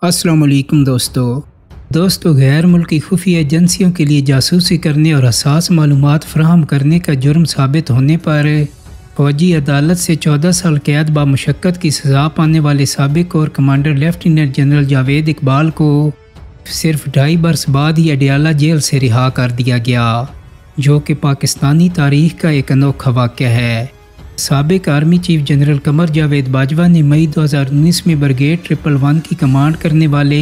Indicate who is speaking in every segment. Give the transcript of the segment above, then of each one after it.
Speaker 1: السلام علیکم دوستو غیر ملکی خفیہ ایجنسیوں کے لیے جاسوسی کرنے اور حساس معلومات فراہم کرنے کا جرم ثابت ہونے پر فوجی عدالت سے 14 سال قید بامشقت کی سزا پانے والے سابق اور commander lieutenant general Javed Iqbal کو صرف 2.5 برس بعد ہی اڈیالہ جیل سے رہا کر دیا گیا، جو کہ پاکستانی تاریخ کا ایک انوکھا واقعہ ہے۔ سابق army chief general Qamar Javed Bajwa نے مئی 2019 میں بریگیڈ 111 کی کمانڈ کرنے والے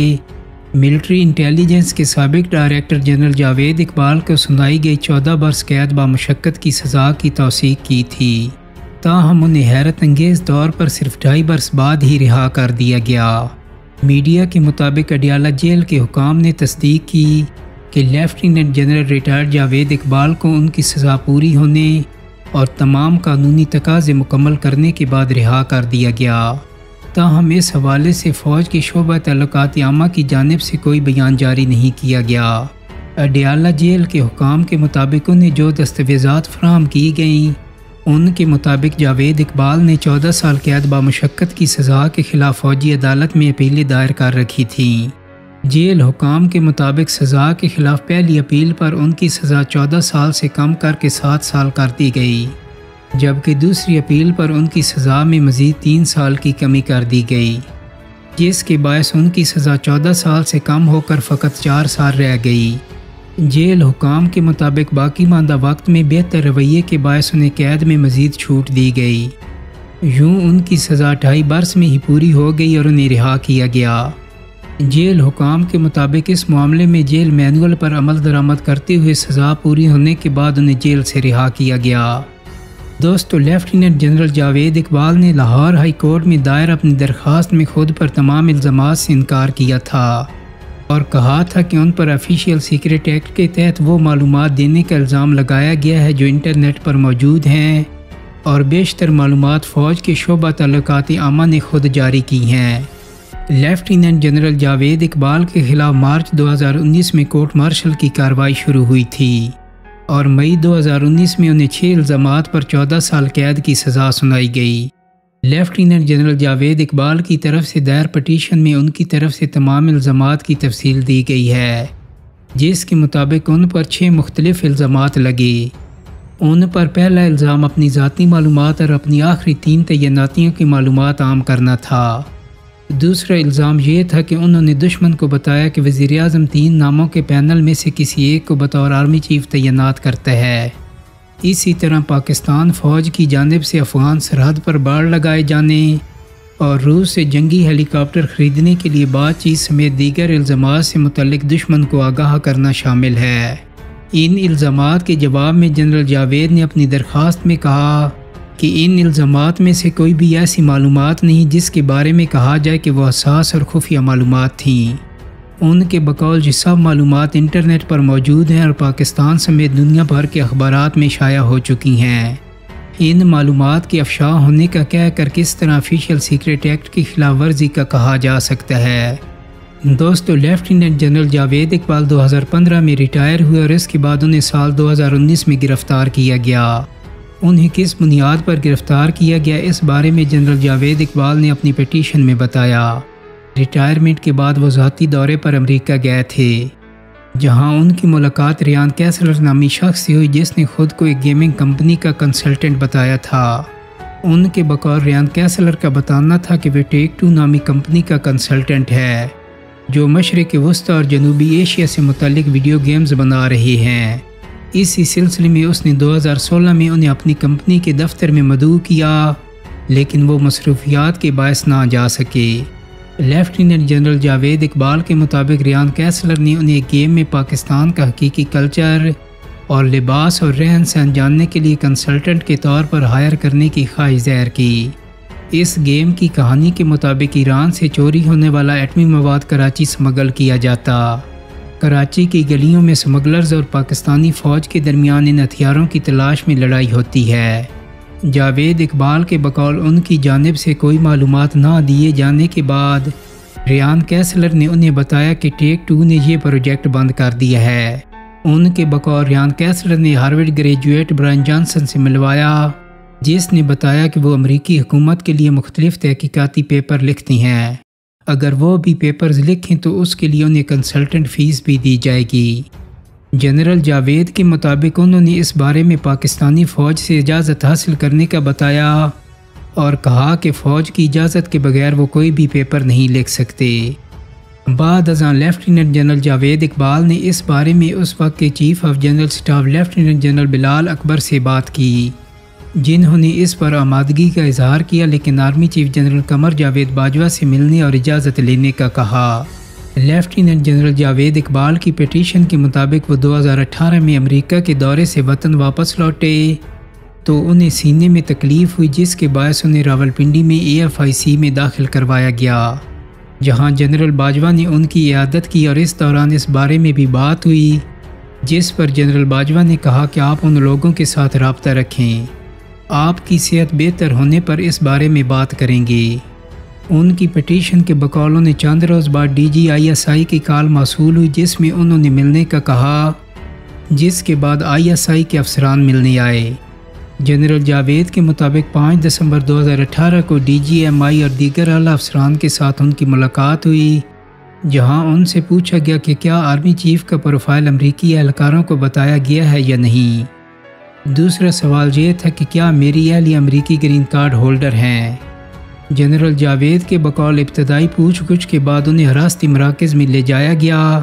Speaker 1: ملٹری انٹیلیجنس کے سابق ڈائریکٹر جنرل جاوید اقبال کو سنائی گئی 14 برس قید بامشقت کی سزا کی توثیق کی تھی، تاہم انہیں حیرت انگیز طور پر صرف 2.5 برس بعد ہی رہا کر دیا گیا۔ میڈیا کے مطابق اڈیالہ جیل کے حکام نے تصدیق کی کہ lieutenant general retired Javed Iqbal کو ان کی سزا پوری ہونے اور تمام قانونی تقاضے مکمل کرنے کے بعد رہا کر دیا گیا، تاہم اس حوالے سے فوج کی شعبہ تعلقات عامہ کی جانب سے کوئی بیان جاری نہیں کیا گیا۔ اڈیالہ جیل کے حکام کے مطابق انہیں جو دستاویزات فراہم کی گئیں ان کے مطابق جاوید اقبال نے 14 سال قید بامشقت کی سزا کے خلاف فوجی عدالت میں اپیلیں دائر کر رکھی تھیں۔ جیل حکام کے مطابق سزا کے خلاف پہلی اپیل پر ان کی سزا 14 سال سے کم کر کے 7 سال کر دی گئی، جبکہ دوسری اپیل پر ان کی سزا میں مزید 3 سال کی کمی کر دی گئی، جس کے باعث ان کی سزا 14 سال سے کم ہو کر فقط 4 سال رہ گئی۔ جیل حکام کے مطابق باقی ماندہ وقت میں بہتر رویے کے باعث انہیں قید میں مزید چھوٹ دی گئی۔ یوں ان کی سزا 2.5 برس میں ہی پوری ہو گئی اور انہیں رہا کیا گیا۔ جیل حکام کے مطابق اس معاملے میں جیل مینول پر عمل درآمد کرتے ہوئے سزا پوری ہونے کے بعد انہیں جیل سے رہا کیا گیا۔ دوستو، لیفٹیننٹ جنرل جاوید اقبال نے لاہور ہائی کورٹ میں دائر اپنی درخواست میں خود پر تمام الزامات سے انکار کیا تھا اور کہا تھا کہ ان پر آفیشیل سیکرٹ ایکٹ کے تحت وہ معلومات دینے کا الزام لگایا گیا ہے جو انٹرنیٹ پر موجود ہیں، اور بیشتر معلومات فوج کے شعبہ تعلقات عامہ نے خود جاری کی ہیں۔ لیفٹیننٹ جنرل جاوید اقبال کے خلاف مارچ 2019 میں کورٹ مارشل کی کارروائی شروع ہوئی تھی اور مئی 2019 میں انہیں 6 الزامات پر 14 سال قید کی سزا سنائی گئی۔ لیفٹیننٹ جنرل جاوید اقبال کی طرف سے دائر پٹیشن میں ان کی طرف سے تمام الزامات کی تفصیل دی گئی ہے، جس کے مطابق ان پر 6 مختلف الزامات لگے۔ ان پر پہلا الزام اپنی ذاتی معلومات اور اپنی آخری 3 تعیناتیوں کی معلومات عام کرنا تھا۔ دوسرا الزام یہ تھا کہ انہوں نے دشمن کو بتایا کہ وزیراعظم 3 ناموں کے پینل میں سے کسی ایک کو بطور آرمی چیف تعینات کرتا ہے۔ اسی طرح پاکستان فوج کی جانب سے افغان سرحد پر باڑ لگائے جانے اور روس سے جنگی ہیلی کاپٹر خریدنے کے لیے بات چیت سمیت دیگر الزامات سے متعلق دشمن کو آگاہ کرنا شامل ہے۔ ان الزامات کے جواب میں جنرل جاوید نے اپنی درخواست میں کہا کہ ان الزامات میں سے کوئی بھی ایسی معلومات نہیں جس کے بارے میں کہا جائے کہ وہ حساس اور خفیہ معلومات تھیں۔ ان کے بقول یہ سب معلومات انٹرنیٹ پر موجود ہیں اور پاکستان سمیت دنیا بھر کے اخبارات میں شائع ہو چکی ہیں۔ ان معلومات کے افشا ہونے کا کہہ کر کس طرح آفیشیل سیکرٹ ایکٹ کی خلاف ورزی کا کہا جا سکتا ہے؟ دوستو، لیفٹیننٹ جنرل جاوید اقبال 2015 میں ریٹائر ہوئے اور اس کے بعد انہیں سال 2019 میں گرفتار کیا گیا۔ انہیں کس بنیاد پر گرفتار کیا گیا اس بارے میں جنرل جاوید اقبال نے اپنی پٹیشن میں بتایا۔ ریٹائرمنٹ کے بعد وہ ذاتی دورے پر امریکہ گئے تھے، جہاں ان کی ملاقات ریان کیسلر نامی شخص سے ہوئی جس نے خود کو ایک گیمنگ کمپنی کا کنسلٹنٹ بتایا تھا۔ ان کے بقول ریان کیسلر کا بتانا تھا کہ وہ ٹیک 2 نامی کمپنی کا کنسلٹنٹ ہے جو مشرق وسطی اور جنوبی ایشیا سے متعلق ویڈیو گیمز بنا رہے ہیں۔ اسی سلسلے میں اس نے 2016 میں انہیں اپنی کمپنی کے دفتر میں مدعو کیا، لیکن وہ مصروفیات کے باعث نہ جا سکے۔ لیفٹیننٹ جنرل جاوید اقبال کے مطابق ریان کیسلر نے انہیں گیم میں پاکستان کا حقیقی کلچر اور لباس اور رہن سہن جاننے کے لیے کنسلٹنٹ کے طور پر ہائر کرنے کی خواہش ظاہر کی۔ اس گیم کی کہانی کے مطابق ایران سے چوری ہونے والا ایٹمی مواد کراچی سمگل کیا جاتا۔ کراچی کی گلیوں میں سمگلرز اور پاکستانی فوج کے درمیان ان ہتھیاروں کی تلاش میں لڑائی ہوتی ہے۔ جاوید اقبال کے بقول ان کی جانب سے کوئی معلومات نہ دیے جانے کے بعد ریان کیسلر نے انہیں بتایا کہ ٹیک 2 نے یہ پروجیکٹ بند کر دیا ہے۔ ان کے بقول ریان کیسلر نے ہارورڈ گریجویٹ برائن جانسن سے ملوایا، جس نے بتایا کہ وہ امریکی حکومت کے لیے مختلف تحقیقاتی پیپر لکھتے ہیں اگر وہ بھی پیپرز لکھیں تو اس کے لیے انہیں کنسلٹنٹ فیس بھی دی جائے گی۔ جنرل جاوید کے مطابق انہوں نے اس بارے میں پاکستانی فوج سے اجازت حاصل کرنے کا بتایا اور کہا کہ فوج کی اجازت کے بغیر وہ کوئی بھی پیپر نہیں لکھ سکتے۔ بعد ازاں لیفٹیننٹ جنرل جاوید اقبال نے اس بارے میں اس وقت کے chief of general staff lieutenant general Bilal Akbar سے بات کی، جنہوں نے اس پر آمادگی کا اظہار کیا، لیکن army chief general Qamar Javed Bajwa سے ملنے اور اجازت لینے کا کہا۔ لیفٹیننٹ جنرل جاوید اقبال کی پٹیشن کے مطابق وہ 2018 میں امریکہ کے دورے سے وطن واپس لوٹے تو انہیں سینے میں تکلیف ہوئی، جس کے باعث انہیں راولپنڈی میں AFIC میں داخل کروایا گیا، جہاں جنرل باجوہ نے ان کی عیادت کی اور اس دوران اس بارے میں بھی بات ہوئی، جس پر جنرل باجوہ نے کہا کہ آپ ان لوگوں کے ساتھ رابطہ رکھیں، آپ کی صحت بہتر ہونے پر اس بارے میں بات کریں گے۔ ان کی پٹیشن کے بقول نے چند روز بعد DGISI کی کال موصول ہوئی، جس میں انہوں نے ملنے کا کہا، جس کے بعد ISI کے افسران ملنے آئے۔ جنرل جاوید کے مطابق 5 دسمبر 2018 کو DGMI اور دیگر اعلیٰ افسران کے ساتھ ان کی ملاقات ہوئی، جہاں ان سے پوچھا گیا کہ کیا آرمی چیف کا پروفائل امریکی اہلکاروں کو بتایا گیا ہے یا نہیں۔ دوسرا سوال یہ تھا کہ کیا میری اہلیہ امریکی گرین کارڈ ہولڈر ہیں۔ جنرل جاوید کے بقول ابتدائی پوچھ گچھ کے بعد انہیں حراستی مراکز میں لے جایا گیا،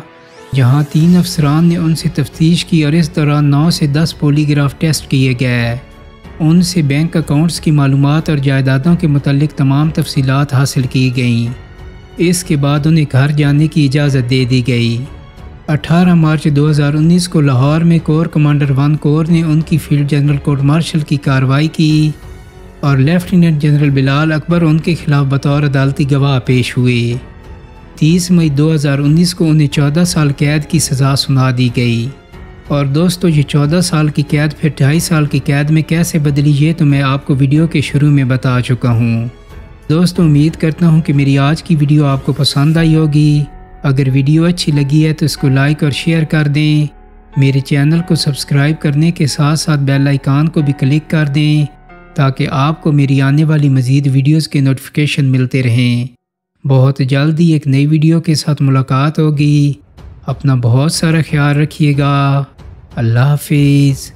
Speaker 1: جہاں 3 افسران نے ان سے تفتیش کی اور اس دوران 9 سے 10 پولی گراف ٹیسٹ کیے گئے۔ ان سے بینک اکاؤنٹس کی معلومات اور جائیدادوں کے متعلق تمام تفصیلات حاصل کی گئیں۔ اس کے بعد انہیں گھر جانے کی اجازت دے دی گئی۔ 18 مارچ 2019 کو لاہور میں کور کمانڈر 1 کور نے ان کی فیلڈ جنرل کورٹ مارشل کی کارروائی کی اور لیفٹیننٹ جنرل بلال اکبر ان کے خلاف بطور عدالتی گواہ پیش ہوئے۔ 30 مئی 2019 کو انہیں 14 سال قید کی سزا سنا دی گئی۔ اور دوستو، یہ 14 سال کی قید پھر 2.5 سال کی قید میں کیسے بدلی، یہ تو میں آپ کو ویڈیو کے شروع میں بتا چکا ہوں۔ دوستو، امید کرتا ہوں کہ میری آج کی ویڈیو آپ کو پسند آئی ہوگی۔ اگر ویڈیو اچھی لگی ہے تو اس کو لائک اور شیئر کر دیں۔ میرے چینل کو سبسکرائب کرنے کے ساتھ ساتھ بیل آئیکن کو بھی کلک کر دیں تاکہ آپ کو میری آنے والی مزید ویڈیوز کے نوٹیفیکیشن ملتے رہیں۔ بہت جلدی ایک نئی ویڈیو کے ساتھ ملاقات ہوگی۔ اپنا بہت سارا خیال رکھیے گا۔ اللہ حافظ۔